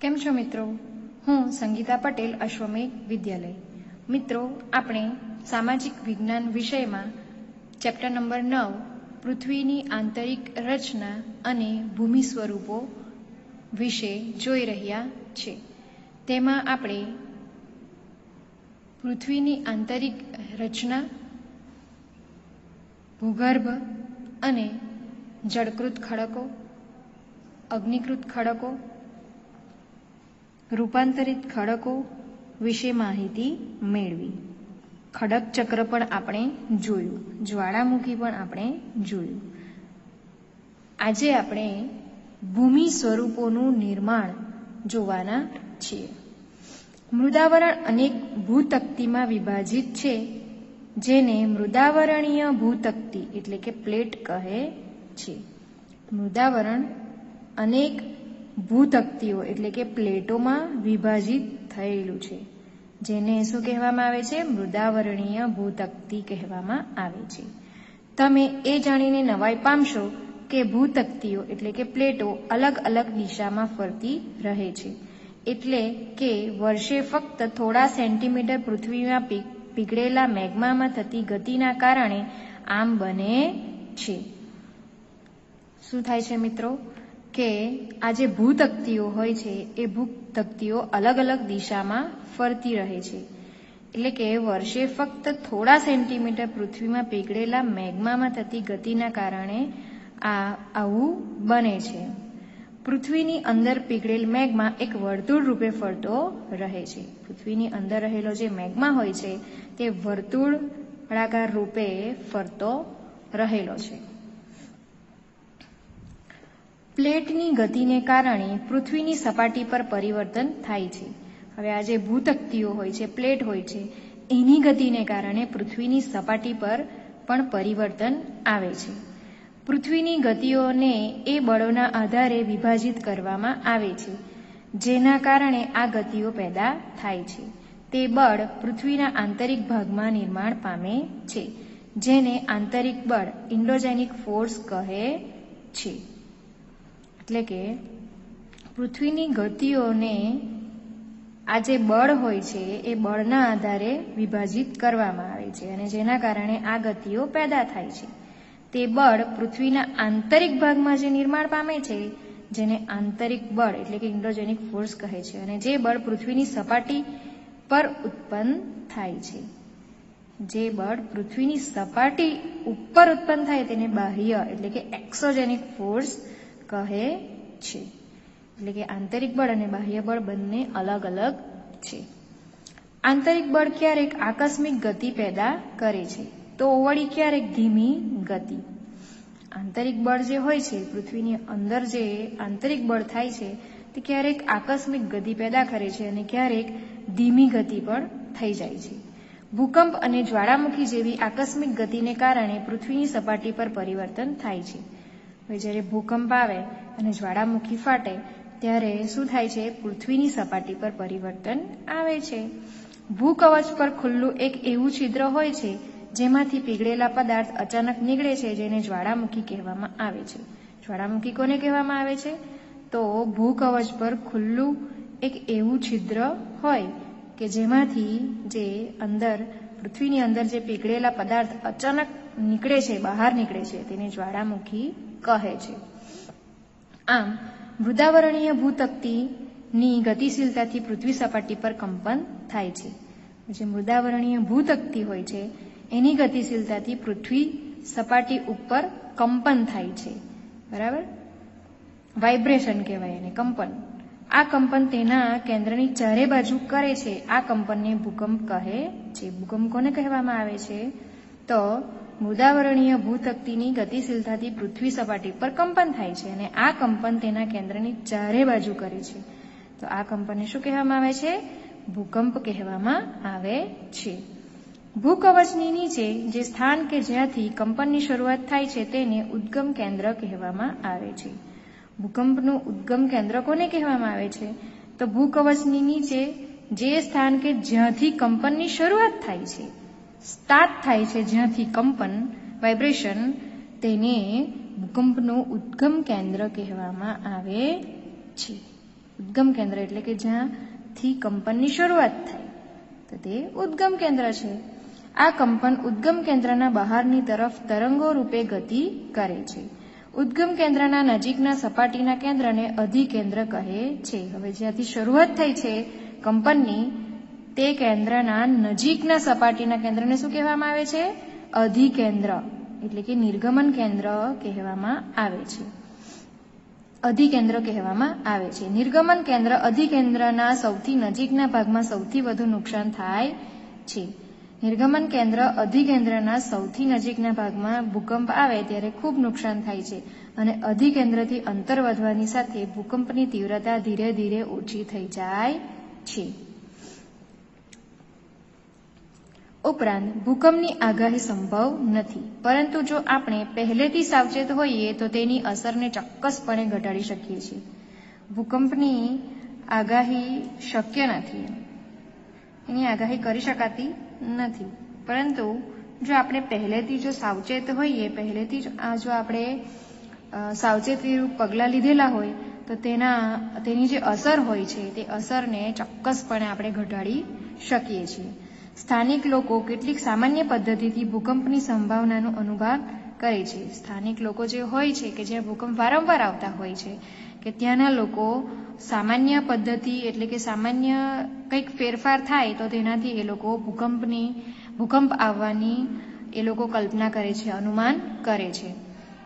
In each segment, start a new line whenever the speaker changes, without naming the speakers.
કેમ છો મિત્રો? હું સંગીતા પટેલ, અશ્વમેઘ વિદ્યાલય. મિત્રો, આપણે સામાજિક વિજ્ઞાન વિષયમાં ચેપ્ટર નંબર 9 પૃથ્વીની આંતરિક રચના અને ભૂમિ સ્વરૂપો વિશે જોઈ રહ્યા છે. તેમાં આપણે પૃથ્વીની આંતરિક રચના, ભૂગર્ભ અને જળકૃત ખડકો, અગ્નિકૃત ખડકો, રૂપાંતરિત ખડકો વિશે માહિતી મેળવી. ખડક ચક્ર પણ આપણે જોયું, જ્વાળામુખી પણ આપણે જોયું. આજે આપણે ભૂમિ સ્વરૂપોનું નિર્માણ જોવાના છીએ. મૃદાવરણ અનેક ભૂતક્તિમાં વિભાજિત છે, જેને મૃદાવરણીય ભૂતક્તિ એટલે કે પ્લેટ કહે છે. મૃદાવરણ અનેક ભૂતક્તિઓ એટલે કે પ્લેટોમાં વિભાજિત થયેલું છે, જેને શું કહેવામાં આવે છે? મૃદાવરણીય ભૂતક્તિ કહેવામાં આવે છે. તમે એ જાણીને નવાઈ પામશો કે ભૂતક્તિઓ એટલે કે પ્લેટો અલગ અલગ દિશામાં ફરતી રહે છે, એટલે કે વર્ષે ફક્ત થોડા સેન્ટીમીટર પૃથ્વીમાં પીગળેલા મેગ્મામાં થતી ગતિના કારણે આમ બને છે. શું થાય છે મિત્રો? કે આ જે ભૂતક્તિઓ હોય છે એ ભૂતક્તિઓ અલગ અલગ દિશામાં ફરતી રહે છે, એટલે કે વર્ષે ફક્ત થોડા સેન્ટીમીટર પૃથ્વીમાં પીગળેલા મેગ્મામાં થતી ગતિના કારણે આવું બને છે. પૃથ્વીની અંદર પીગળેલ મેગ્મા એક વર્તુળ રૂપે ફરતો રહે છે. પૃથ્વીની અંદર રહેલો જે મેગ્મા હોય છે તે વર્તુળાકાર રૂપે ફરતો રહેલો છે. પ્લેટની ગતિને કારણે પૃથ્વીની સપાટી પર પરિવર્તન થાય છે. હવે આ જે ભૂતક્તિઓ હોય છે, પ્લેટ હોય છે, એની ગતિને કારણે પૃથ્વીની સપાટી પર પણ પરિવર્તન આવે છે. પૃથ્વીની ગતિઓને એ બળોના આધારે વિભાજિત કરવામાં આવે છે, જેના કારણે આ ગતિઓ પેદા થાય છે. તે બળ પૃથ્વીના આંતરિક ભાગમાં નિર્માણ પામે છે, જેને આંતરિક બળ ઇન્ડોજેનિક ફોર્સ કહે છે. એટલે કે પૃથ્વીની ગતિઓને આ જે બળ હોય છે એ બળના આધારે વિભાજિત કરવામાં આવે છે, અને જેના કારણે આ ગતિઓ પેદા થાય છે. તે બળ પૃથ્વીના આંતરિક ભાગમાં જે નિર્માણ પામે છે, જેને આંતરિક બળ એટલે કે ઇન્ડોજેનિક ફોર્સ કહે છે, અને જે બળ પૃથ્વીની સપાટી પર ઉત્પન્ન થાય છે. જે બળ પૃથ્વીની સપાટી ઉપર ઉત્પન્ન થાય તેને બાહ્ય એટલે કે એક્સોજેનિક ફોર્સ કહે છે. એટલે કે આંતરિક બળ અને બાહ્ય બળ બંને અલગ અલગ છે. આંતરિક બળ ક્યારેક આકસ્મિક ગતિ પેદા કરે છે, તો વળી ક્યારેક ધીમી ગતિ. આંતરિક બળ જે હોય છે, પૃથ્વીની અંદર જે આંતરિક બળ થાય છે તે ક્યારેક આકસ્મિક ગતિ પેદા કરે છે અને ક્યારેક ધીમી ગતિ પણ થઈ જાય છે. ભૂકંપ અને જ્વાળામુખી જેવી આકસ્મિક ગતિને કારણે પૃથ્વીની સપાટી પર પરિવર્તન થાય છે. જ્યારે ભૂકંપ આવે અને જ્વાળામુખી ફાટે ત્યારે શું થાય છે? પૃથ્વીની સપાટી પર પરિવર્તન આવે છે. ભૂકવચ પર ખુલ્લું એક એવું છિદ્ર હોય છે જેમાંથી પીગળેલા પદાર્થ અચાનક નીકળે છે, જેને જ્વાળામુખી કહેવામાં આવે છે. જ્વાળામુખી કોને કહેવામાં આવે છે? તો ભૂકવચ પર ખુલ્લું એક એવું છિદ્ર હોય કે જેમાંથી જે અંદર પૃથ્વીની અંદર જે પીગળેલા પદાર્થ અચાનક નીકળે છે, બહાર નીકળે છે, તેને જ્વાળામુખી કહે છે. આમ મૃદાવરણીય ભૂતક્તિની ગતિશીલતાથી પૃથ્વી સપાટી પર કંપન થાય છે. જે મૃદાવરણીય ભૂતક્તિ હોય છે એની ગતિશીલતાથી પૃથ્વી સપાટી ઉપર કંપન થાય છે. બરાબર? વાઇબ્રેશન કહેવાય એને, કંપન. આ કંપન તેના કેન્દ્રની ચારે બાજુ કરે છે. આ કંપનને ભૂકંપ કહે છે. ભૂકંપ કોને કહેવામાં આવે છે? તો મૃદાવરણીય ભૂતક્તિની ગતિશીલતાથી પૃથ્વી સપાટી પર કંપન થાય છે, અને આ કંપન તેના કેન્દ્રની ચારે બાજુ કરે છે. તો આ કંપનને શું કહેવામાં આવે છે? ભૂકંપ કહેવામાં આવે છે. ભૂકવચની નીચે જે સ્થાન કે જ્યાંથી કંપનની શરૂઆત થાય છે તેને ઉદ્ગમ કેન્દ્ર કહેવામાં આવે છે. ભૂકંપનું ઉદ્ગમ કેન્દ્ર કોને કહેવામાં આવે છે? તો ભૂકવચની નીચે જે સ્થાન કે જ્યાંથી કંપનની શરૂઆત થાય છે, સ્ટાર્ટ થાય છે, જ્યાંથી કંપન વાઇબ્રેશન, તેને ભૂકંપનું ઉદ્ગમ કેન્દ્ર કહેવામાં આવે છે. ઉદ્ગમ કેન્દ્ર એટલે કે જ્યાંથી કંપનની શરૂઆત થાય તો તે ઉદ્ગમ કેન્દ્ર છે. આ કંપન ઉદ્ગમ કેન્દ્રના બહારની તરફ તરંગો રૂપે ગતિ કરે છે. ઉદ્ગમ કેન્દ્રના નજીકના સપાટીના કેન્દ્રને અધિકેન્દ્ર કહે છે. હવે જ્યાંથી શરૂઆત થઈ છે કંપનની તે કેન્દ્રના નજીકના સપાટીના કેન્દ્રને શું કહેવામાં આવે છે? અધિકેન્દ્ર એટલે કે નિર્ગમન કેન્દ્ર કહેવામાં આવે છે. અધિકેન્દ્ર કહેવામાં આવે છે. નિર્ગમન કેન્દ્ર અધિકેન્દ્રના સૌથી નજીકના ભાગમાં સૌથી વધુ નુકસાન થાય છે. નિર્ગમન કેન્દ્ર અધિકેન્દ્રના સૌથી નજીકના ભાગમાં ભૂકંપ આવે ત્યારે ખૂબ નુકસાન થાય છે અને અધિકેન્દ્રથી અંતર વધવાની સાથે ભૂકંપની તીવ્રતા ધીરે ધીરે ઓછી થઈ જાય છે. ઉપરાંત ભૂકંપની આગાહી સંભવ નથી, પરંતુ જો આપણે પહેલેથી સાવચેત હોઈએ તો તેની અસરને ચોક્કસપણે ઘટાડી શકીએ છીએ. ભૂકંપની આગાહી શક્ય નથી, એની આગાહી કરી શકાતી નથી, પરંતુ જો આપણે પહેલેથી જો સાવચેત હોઈએ, પહેલેથી જો આપણે સાવચેતીરૂપ પગલાં લીધેલા હોય તો તેની જે અસર હોય છે તે અસરને ચોક્કસપણે આપણે ઘટાડી શકીએ છીએ. સ્થાનિક લોકો કેટલીક સામાન્ય પદ્ધતિથી ભૂકંપની સંભાવનાનો અનુભવ કરે છે. સ્થાનિક લોકો જે હોય છે કે જ્યાં ભૂકંપ વારંવાર આવતા હોય છે કે ત્યાંના લોકો સામાન્ય પદ્ધતિ એટલે કે સામાન્ય કંઈક ફેરફાર થાય તો તેનાથી એ લોકો ભૂકંપ આવવાની એ લોકો કલ્પના કરે છે, અનુમાન કરે છે.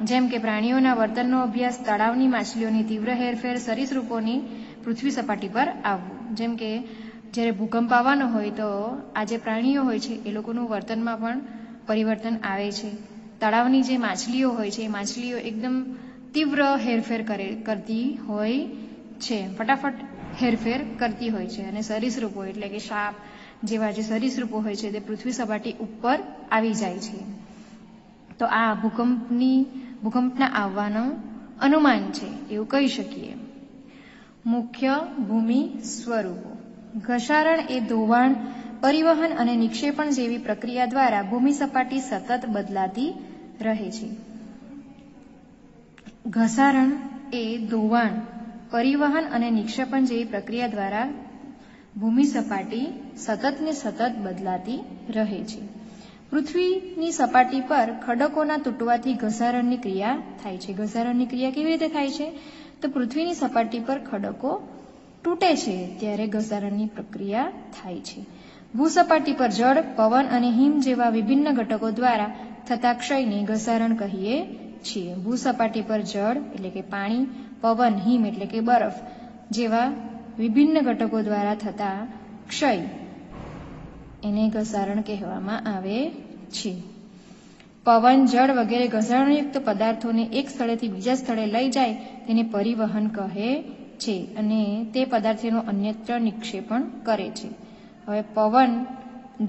જેમ કે પ્રાણીઓના વર્તનનો અભ્યાસ, તળાવની માછલીઓની તીવ્ર હેરફેર, સરીસૃપોની પૃથ્વી સપાટી પર આવવું. જેમ કે જ્યારે ભૂકંપ આવવાનો હોય તો આ જે પ્રાણીઓ હોય છે એ લોકોનું વર્તનમાં પણ પરિવર્તન આવે છે. તળાવની જે માછલીઓ હોય છે એ માછલીઓ એકદમ તીવ્ર હેરફેર કરતી હોય છે, ફટાફટ હેરફેર કરતી હોય છે. અને સરીસૃપો એટલે કે સાપ જેવા જે સરીસૃપો હોય છે તે પૃથ્વી સપાટી ઉપર આવી જાય છે. તો આ ભૂકંપના આવવાનું અનુમાન છે એવું કહી શકીએ. મુખ્ય ભૂમિ સ્વરૂપો. ઘસારણ એ ધોવાણ, પરિવહન અને નિક્ષેપણ જેવી પ્રક્રિયા દ્વારા ભૂમિ સપાટી સતત બદલાતી રહે છે. ઘસારણ એ ધોવાણ, પરિવહન અને નિક્ષેપણ જેવી પ્રક્રિયા દ્વારા ભૂમિ સપાટી સતત ને સતત બદલાતી રહે છે. પૃથ્વીની સપાટી પર ખડકોના તૂટવાથી ઘસારણની ક્રિયા થાય છે. ઘસારણની ક્રિયા કેવી રીતે થાય છે? તો પૃથ્વીની સપાટી પર ખડકો તૂટે છે ત્યારે ઘસારણની પ્રક્રિયા થાય છે. ભૂસપાટી પર જળ, પવન અને હિમ જેવા વિભિન્ન ઘટકો દ્વારા થતા ક્ષયને ઘસારણ કહીએ છીએ. ભૂસપાટી પર જળ એટલે કે પાણી, પવન, હિમ એટલે કે બરફ જેવા વિભિન્ન ઘટકો દ્વારા થતા ક્ષય એને ઘસારણ કહેવામાં આવે છે. પવન, જળ વગેરે ઘસારણયુક્ત પદાર્થોને એક સ્થળેથી બીજા સ્થળે લઈ જાય તેને પરિવહન કહે છે અને તે પદાર્થોનો અન્યત્ર નિક્ષેપણ કરે છે. હવે પવન,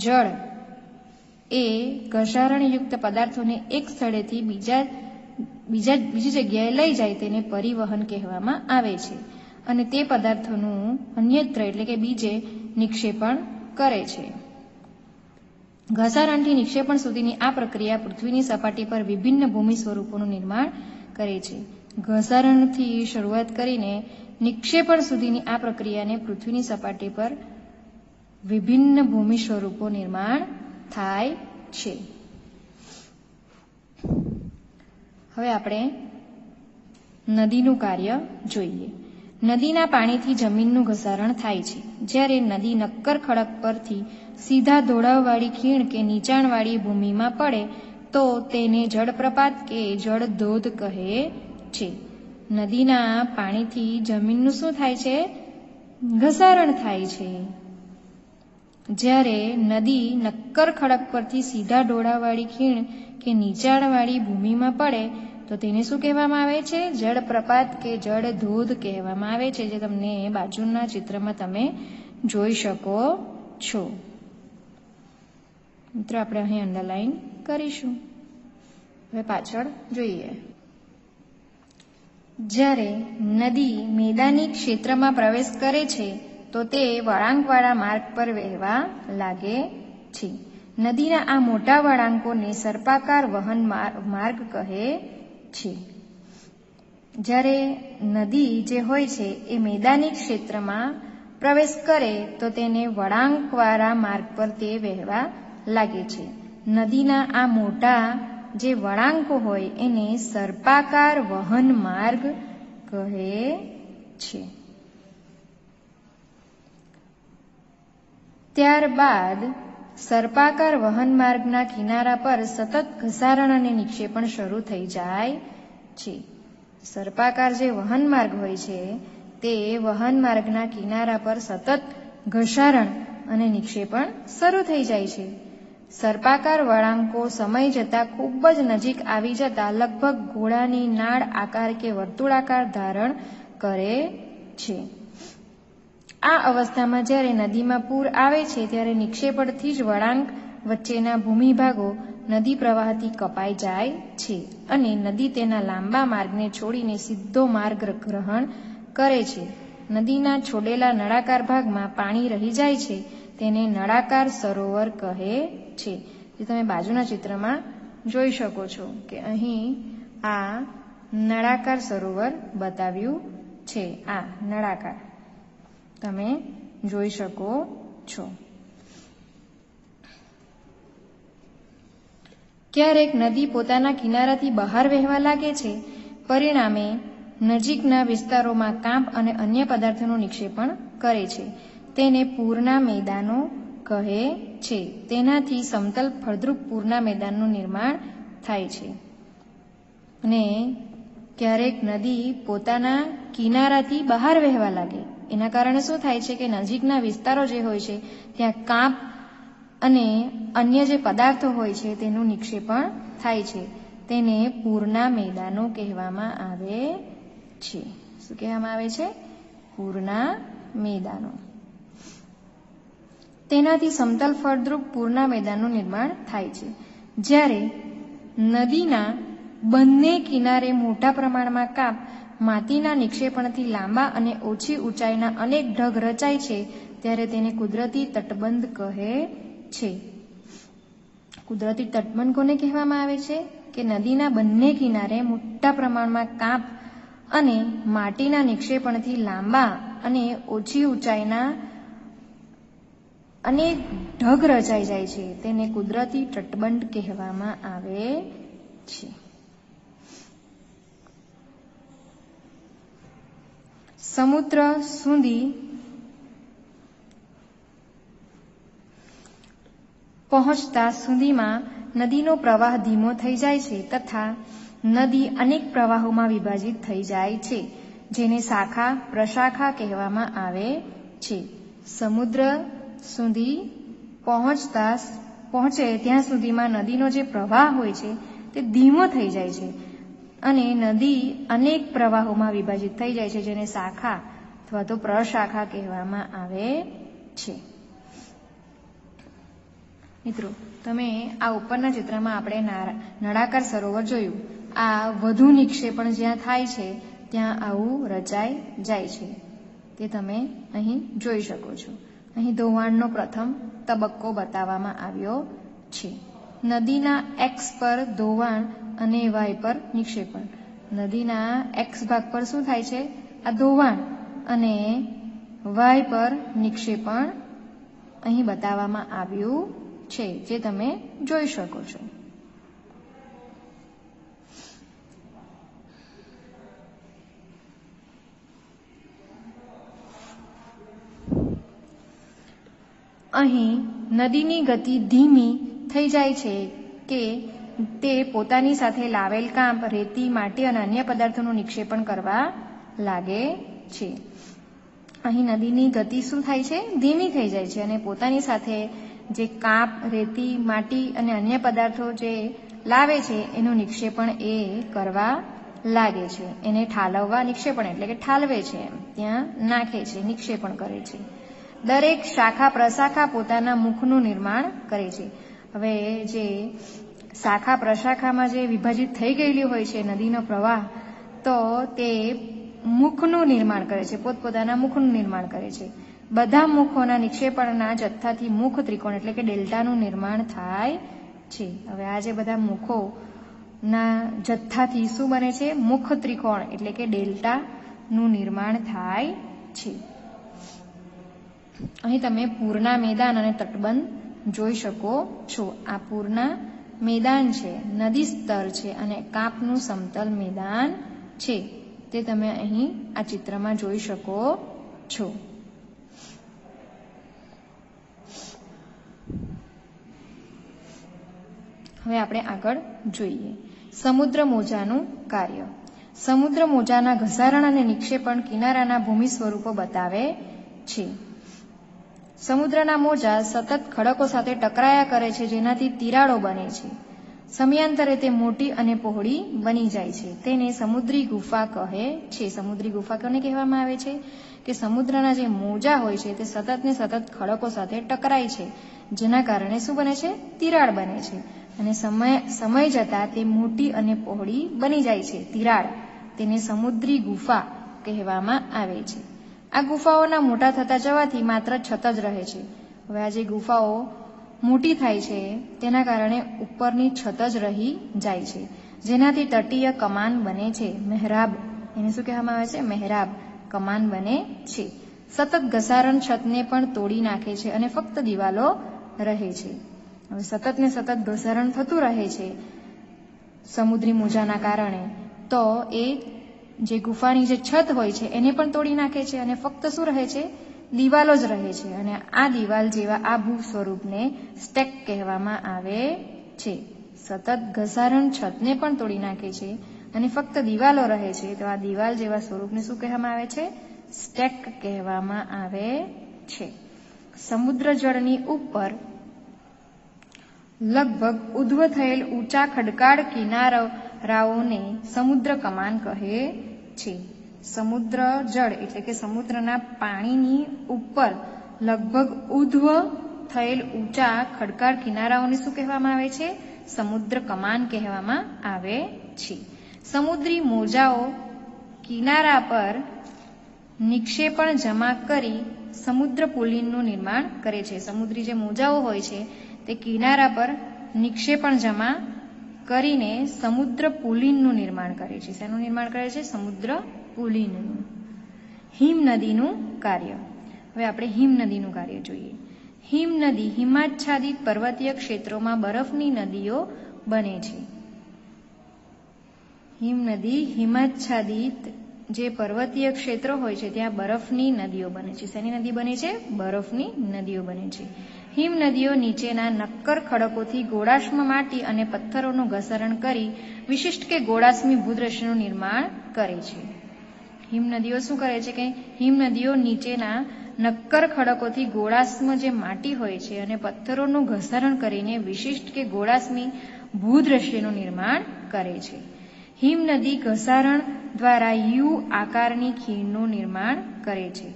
જળ એ ઘસારણયુક્ત પદાર્થોને એક સ્થળેથી બીજી જગ્યાએ લઈ જાય તેને પરિવહન કહેવામાં આવે છે અને તે પદાર્થોનું અન્યત્ર એટલે કે બીજે નિક્ષેપણ કરે છે. ઘસારણથી નિક્ષેપણ સુધીની આ પ્રક્રિયા પૃથ્વીની સપાટી પર વિભિન્ન ભૂમિ સ્વરૂપોનું નિર્માણ કરે છે. ઘસારણથી શરૂઆત કરીને નિક્ષેપણ સુધીની આ પ્રક્રિયાને પૃથ્વીની સપાટી પર વિભિન્ન ભૂમિ સ્વરૂપો નિર્માણ થાય છે. હવે આપણે નદીનું કાર્ય જોઈએ. નદીના પાણીથી જમીનનું ઘસારણ થાય છે. જ્યારે નદી નક્કર ખડક પરથી સીધા ઢોળાવવાળી ખીણ કે નીચાણવાળી ભૂમિમાં પડે તો તેને જળપ્રપાત કે જળધોધ કહે છે. નદીના પાણીથી જમીનનું શું થાય છે? ઘસારણ થાય છે. જ્યારે નદી નક્કર ખડક પરથી સીધા ઢોળાવવાળી ખીણ કે નીચાણવાળી ભૂમિમાં પડે તો તેને શું કહેવામાં આવે છે? જળપ્રપાત કે જળધોધ કહેવામાં આવે છે, જે તમને બાજુના ચિત્રમાં તમે જોઈ શકો છો. મિત્રો આપણે અહીં અંડરલાઈન કરીશું. હવે પાછળ જોઈએ. જ્યારે નદી મેદાની ક્ષેત્રમાં પ્રવેશ કરે છે તો તે વળાંકવાળા માર્ગ પર વહેવા લાગે છે. નદીના આ મોટા વળાંકોને સર્પાકાર વહન માર્ગ કહે છે. જ્યારે નદી જે હોય છે એ મેદાની ક્ષેત્રમાં પ્રવેશ કરે તો તેને વળાંકવાળા માર્ગ પર તે વહેવા લાગે છે. નદીના આ મોટા જે વળાંકો હોય એને સર્પાકાર વહન માર્ગ કહે છે. ત્યારબાદ સર્પાકાર વહન માર્ગના કિનારા પર સતત ઘસારણ અને નિક્ષેપણ શરૂ થઈ જાય છે. સર્પાકાર જે વહન માર્ગ હોય છે તે વહન માર્ગના કિનારા પર સતત ઘસારણ અને નિક્ષેપણ શરૂ થઈ જાય છે. સર્પાકાર વળાંકો સમય જતાં ખૂબ જ નજીક આવી જતા લગભગ ઘોડાની નાળ આકાર કે વર્તુળાકાર ધારણ કરે છે. આ અવસ્થામાં જ્યારે નદીમાં પૂર આવે છે ત્યારે નિક્ષેપણથી જ વળાંક વચ્ચેના ભૂમિભાગો નદી પ્રવાહથી કપાઈ જાય છે અને નદી તેના લાંબા માર્ગને છોડીને સીધો માર્ગ ગ્રહણ કરે છે. નદીના છોડેલા નળાકાર ભાગમાં પાણી રહી જાય છે તેને નળાકાર સરોવર કહે છે. જે તમે બાજુના ચિત્રમાં જોઈ શકો છો કે અહીં આ નળાકાર સરોવર બતાવ્યું છે. આ નળાકાર તમે જોઈ શકો છો. ક્યારેક નદી પોતાના કિનારાથી બહાર વહેવા લાગે છે. પરિણામે નજીકના વિસ્તારોમાં કાંપ અને અન્ય પદાર્થોનું નિક્ષેપણ કરે છે. તેને પૂરના મેદાનો કહે છે. તેનાથી સમતલ ફળદ્રુપ પૂરના મેદાનનું નિર્માણ થાય છે. અને ક્યારેક નદી પોતાના કિનારાથી બહાર વહેવા લાગે એના કારણે શું થાય છે કે નજીકના વિસ્તારો જે હોય છે ત્યાં કાંપ અને અન્ય જે પદાર્થો હોય છે તેનું નિક્ષેપણ થાય છે. તેને પૂરના મેદાનો કહેવામાં આવે છે. શું કહેવામાં આવે છે? પૂરના મેદાનો. તેનાથી સમતલ ફળદ્રુપ પૂરના મેદાનનું નિર્માણ થાય છે. જ્યારે નદીના બંને કિનારે મોટા પ્રમાણમાં કાંપ માટીના નિક્ષેપણથી લાંબા અને ઓછી ઊંચાઈના અનેક ઢગ રચાય છે ત્યારે તેને કુદરતી તટબંધ કહે છે. કુદરતી તટબંધ કોને કહેવામાં આવે છે? કે નદીના બંને કિનારે મોટા પ્રમાણમાં કાંપ અને માટીના નિક્ષેપણથી લાંબા અને ઓછી ઊંચાઈના અનેક ઢગ રચાઈ જાય છે તેને કુદરતી તટબંધ કહેવામાં આવે છે. સમુદ્ર સુધી પહોંચતા સુધીમાં નદીનો પ્રવાહ ધીમો થઈ જાય છે તથા નદી અનેક પ્રવાહોમાં વિભાજિત થઈ જાય છે જેને શાખા પ્રશાખા કહેવામાં આવે છે. સમુદ્ર સુધી પહોંચે ત્યાં સુધીમાં નદીનો જે પ્રવાહ હોય છે તે ધીમો થઈ જાય છે અને નદી અનેક પ્રવાહોમાં વિભાજિત થઈ જાય છે જેને શાખા અથવા તો પ્રશાખા કહેવામાં આવે છે. મિત્રો, તમે આ ઉપરના ચિત્રમાં આપણે નળાકાર સરોવર જોયું. આ વધુ નિક્ષેપણ જ્યાં થાય છે ત્યાં આવું રચાઈ જાય છે તે તમે અહીં જોઈ શકો છો. અહીં ધોવાણનો પ્રથમ તબક્કો બતાવવામાં આવ્યો છે. નદીના એક્સ પર ધોવાણ અને વાય પર નિક્ષેપણ. નદીના એક્સ ભાગ પર શું થાય છે? આ ધોવાણ અને વાય પર નિક્ષેપણ અહીં બતાવવામાં આવ્યું છે જે તમે જોઈ શકો છો. અહીં નદીની ગતિ ધીમી થઈ જાય છે કે તે પોતાની સાથે લાવેલ કાંપ, રેતી, માટી અને અન્ય પદાર્થોનું નિક્ષેપણ કરવા લાગે છે. અહીં નદીની ગતિ શું થાય છે? ધીમી થઈ જાય છે અને પોતાની સાથે જે કાંપ, રેતી, માટી અને અન્ય પદાર્થો જે લાવે છે એનું નિક્ષેપણ એ કરવા લાગે છે. એને ઠાલવવા, નિક્ષેપણ એટલે કે ઠાલવે છે, ત્યાં નાખે છે, નિક્ષેપણ કરે છે. દરેક શાખા પ્રશાખા પોતાના મુખનું નિર્માણ કરે છે. હવે જે શાખા પ્રશાખામાં જે વિભાજિત થઈ ગયેલી હોય છે નદીનો પ્રવાહ, તો તે મુખનું નિર્માણ કરે છે, પોતપોતાના મુખનું નિર્માણ કરે છે. બધા મુખોના નિક્ષેપણના જથ્થાથી મુખ ત્રિકોણ એટલે કે ડેલ્ટાનું નિર્માણ થાય છે. હવે આ જે બધા મુખો ના જથ્થાથી શું બને છે? મુખ ત્રિકોણ એટલે કે ડેલ્ટાનું નિર્માણ થાય છે. અહીં તમે પૂરના મેદાન અને તટબંધ જોઈ શકો છો. આ પૂરના મેદાન છે, નદી સ્તર છે અને કાંપનું સમતલ મેદાન છે, તે તમે અહીં આ ચિત્રમાં જોઈ શકો છો. હવે આપણે આગળ જોઈએ સમુદ્ર મોજાનું કાર્ય. સમુદ્ર મોજાના ઘસારણ અને નિક્ષેપણ કિનારાના ભૂમિ સ્વરૂપો બતાવે છે. સમુદ્રના મોજા સતત ખડકો સાથે ટકરાયા કરે છે, જેનાથી તિરાડો બને છે. સમયાંતરે તે મોટી અને પહોળી બની જાય છે. તેને સમુદ્રી ગુફા કહે છે. સમુદ્રી ગુફા કોને કહેવામાં આવે છે? કે સમુદ્રના જે મોજા હોય છે તે સતત ને સતત ખડકો સાથે ટકરાય છે, જેના કારણે શું બને છે? તિરાડ બને છે. અને સમય જતાં તે મોટી અને પહોળી બની જાય છે. તિરાડ તેને સમુદ્રી ગુફા કહેવામાં આવે છે. આ ગુફાઓના મોટા થતા જવાથી માત્ર છત જ રહે છે. હવે આ જે ગુફાઓ મોટી થાય છે તેના કારણે ઉપરની છત જ રહી જાય છે, જેનાથી તટીય કમાન બને છે. મહેરાબ, એને શું કહેવામાં આવે છે? મહેરાબ કમાન બને છે. સતત ઘસારણ છતને પણ તોડી નાખે છે અને ફક્ત દિવાલો રહે છે. હવે સતત ને સતત ઘસારણ થતું રહે છે સમુદ્રી મોજાના કારણે, તો એ જે ગુફાની જે છત હોય છે એને પણ તોડી નાખે છે અને ફક્ત શું રહે છે? દિવાલો જ રહે છે. અને આ દિવાલ જેવા આ ભૂ સ્વરૂપને સ્ટેક કહેવામાં આવે છે. સતત ઘસારણ છતને પણ તોડી નાખે છે અને ફક્ત દિવાલો રહે છે, તો આ દિવાલ જેવા સ્વરૂપને શું કહેવામાં આવે છે? સ્ટેક કહેવામાં આવે છે. સમુદ્ર જળની ઉપર લગભગ ઉધ્વ થયેલ ઊંચા ખડકાળ કિનારાઓને સમુદ્ર કમાન કહે છે. સમુદ્ર જળ એટલે કે સમુદ્રના પાણીની ઉપર લગભગ ઉધ્વ થયેલ ઊંચા ખડકાળ કિનારાઓને શું કહેવામાં આવે છે? સમુદ્ર કમાન કહેવામાં આવે છે. સમુદ્રી મોજાઓ કિનારા પર નિક્ષેપણ જમા કરી સમુદ્ર પુલિનનું નિર્માણ કરે છે. સમુદ્રી જે મોજાઓ હોય છે તે કિનારા પર નિક્ષેપણ જમા કરીને સમુદ્ર પુલિનનું નિર્માણ કરે છે. શેનું નિર્માણ કરે છે? સમુદ્ર પુલિનનું. હિમનદીનું કાર્ય. હવે આપણે હિમનદીનું કાર્ય જોઈએ. હિમનદી હિમાચ્છાદિત પર્વતીય ક્ષેત્રોમાં બરફની નદીઓ બને છે. હિમનદી હિમાચ્છાદિત જે પર્વતીય ક્ષેત્રો હોય છે ત્યાં બરફની નદીઓ બને છે. શેની નદી બને છે? બરફની નદીઓ બને છે. હિમનદીઓ નીચેના નક્કર ખડકોથી ગોળાશ્મ માટી અને પથ્થરોનું ઘસરણ કરી વિશિષ્ટ કે ગોળાશ્મી ભૂદ્રશ્યનું નિર્માણ કરે છે. હિમનદીઓ શું કરે છે કે હિમનદીઓ નીચેના નક્કર ખડકોથી ગોળાશ્મ જે માટી હોય છે અને પથ્થરોનું ઘસરણ કરીને વિશિષ્ટ કે ગોળાશ્મી ભૂદ્રશ્યનું નિર્માણ કરે છે. હિમનદી ઘસારણ દ્વારા યુ આકારની ખીણનું નિર્માણ કરે છે.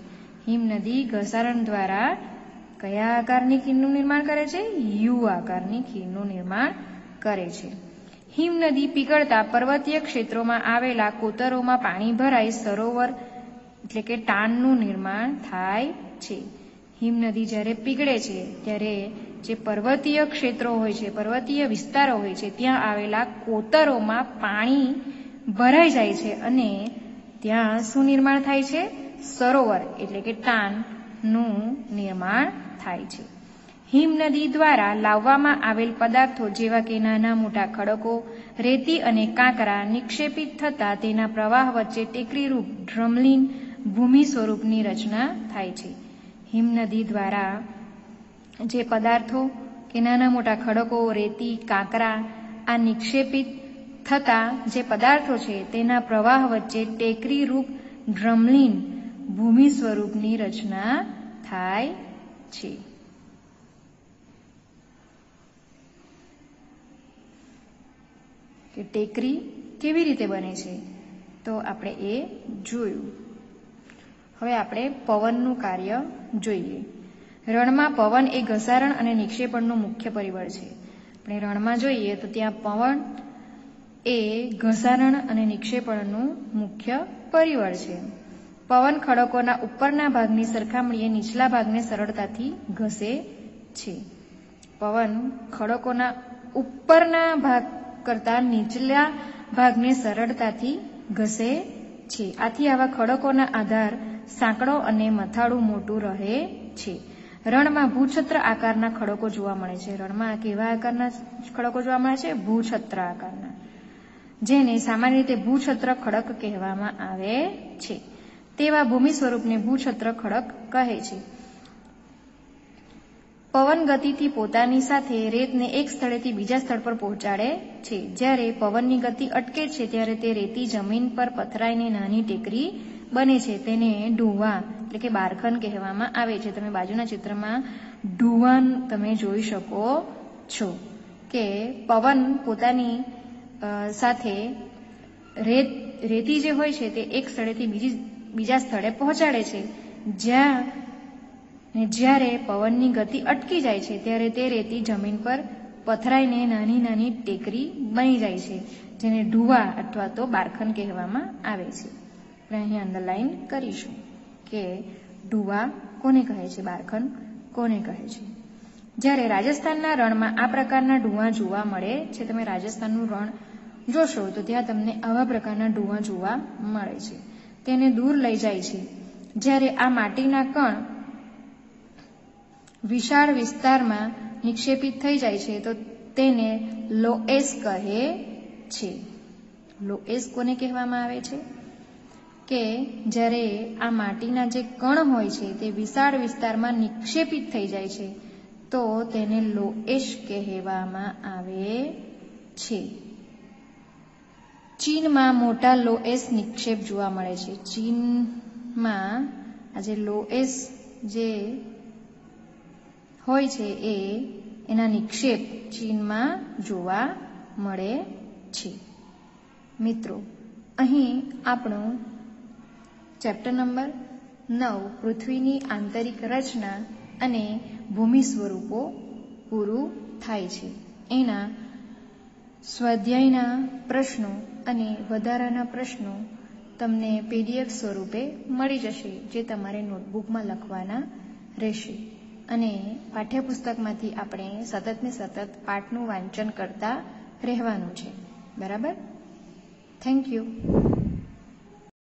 હિમનદી ઘસારણ દ્વારા કયા આકારની ખીણનું નિર્માણ કરે છે? યુ આકારની ખીણનું નિર્માણ કરે છે. હિમનદી પીગળતા પર્વતીય ક્ષેત્રોમાં આવેલા કોતરોમાં પાણી ભરાઈ સરોવર એટલે કે ટાનનું નિર્માણ થાય છે. હિમનદી જ્યારે પીગળે છે ત્યારે જે પર્વતીય ક્ષેત્રો હોય છે, પર્વતીય વિસ્તારો હોય છે, ત્યાં આવેલા કોતરોમાં પાણી ભરાઈ જાય છે અને ત્યાં શું નિર્માણ થાય છે? સરોવર એટલે કે ટાનનું નિર્માણ થાય છે. હિમનદી દ્વારા લાવવામાં આવેલ પદાર્થો જેવા કે નાના મોટા ખડકો, રેતી અને કાંકરા નિક્ષેપિત થતા તેના પ્રવાહ વચ્ચે ટેકરીરૂપ ડ્રમલીન ભૂમિ સ્વરૂપની રચના થાય છે. હિમનદી દ્વારા જે પદાર્થો કે નાના મોટા ખડકો, રેતી, કાંકરા આ નિક્ષેપિત થતા જે પદાર્થો છે તેના પ્રવાહ વચ્ચે ટેકરીરૂપ ડ્રમલીન ભૂમિ સ્વરૂપની રચના થાય છે. કે ટેકરી કેવી રીતે બને છે તો આપણે એ જોયું. હવે આપણે પવનનું કાર્ય જોઈએ. રણમાં પવન એ ઘસારણ અને નિક્ષેપણનું મુખ્ય પરિબળ છે. આપણે રણમાં જોઈએ તો ત્યાં પવન એ ઘસારણ અને નિક્ષેપણનું મુખ્ય પરિબળ છે. પવન ખડકોના ઉપરના ભાગની સરખામણીએ નીચલા ભાગને સરળતાથી ઘસે છે. પવન ખડકોના ઉપરના ભાગ કરતા નીચલા ભાગને સરળતાથી ઘસે છે. આથી આવા ખડકોના આધાર સાંકડો અને મથાળું મોટું રહે છે. રણમાં ભૂછત્ર આકારના ખડકો જોવા મળે છે. રણમાં કેવા આકારના ખડકો જોવા મળે છે? ભૂછત્ર આકારના, જેને સામાન્ય રીતે ભૂછત્ર ખડક કહેવામાં આવે છે. તેવા ભૂમિ સ્વરૂપને ભૂછત્ર ખડક કહે છે. પવન ગતિથી પોતાની સાથે રેતને એક સ્થળેથી બીજા સ્થળ પર પહોંચાડે છે. જ્યારે પવનની ગતિ અટકે છે ત્યારે તે રેતી જમીન પર પથરાઈને નાની ટેકરી બને છે. તેને ઢૂવા એટલે કે બારખન કહેવામાં આવે છે. તમે બાજુના ચિત્રમાં ઢૂવાન તમે જોઈ શકો છો કે પવન પોતાની સાથે રેતી જે હોય છે તે એક સ્થળેથી બીજા સ્થળે પહોંચાડે છે. જ્યારે પવનની ગતિ અટકી જાય છે ત્યારે તે રેતી જમીન પર પથરાઈને નાની નાની ટેકરી બની જાય છે, જેને ઢૂવા અથવા તો બારખન કહેવામાં આવે છે. આપણે અહીં અંડરલાઈન કરીશું કે ઢૂવા કોને કહે છે, બારખન કોને કહે છે. જ્યારે રાજસ્થાનના રણમાં આ પ્રકારના ઢૂવા જોવા મળે છે, તમે રાજસ્થાનનું રણ જોશો તો ત્યાં તમને આવા પ્રકારના ઢૂવા જોવા મળે છે. તેને દૂર લઈ જાય છે. જ્યારે આ માટીના કણ વિશાળ વિસ્તારમાં નિક્ષેપિત થઈ જાય છે તો તેને લોએસ કહે છે. લોએસ કોને કહેવામાં આવે છે કે જ્યારે આ માટીના જે કણ હોય છે તે વિશાળ વિસ્તારમાં નિક્ષેપિત થઈ જાય છે તો તેને લોએસ કહેવામાં આવે છે. ચીનમાં મોટા લોએસ નિક્ષેપ જોવા મળે છે. ચીનમાં આજે લોએસ જે હોય છે એના નિક્ષેપ ચીનમાં જોવા મળે છે. મિત્રો, અહીં આપણું ચેપ્ટર નંબર 9 પૃથ્વીની આંતરિક રચના અને ભૂમિ સ્વરૂપો પૂરું થાય છે. એના સ્વાધ્યાયના પ્રશ્નો અને વધારાના પ્રશ્નો તમને PDF સ્વરૂપે મળી જશે, જે તમારે નોટબુકમાં લખવાના રહેશે. અને પાઠ્યપુસ્તકમાંથી આપણે સતત ને સતત પાઠનું વાંચન કરતા રહેવાનું છે. બરાબર? Thank you.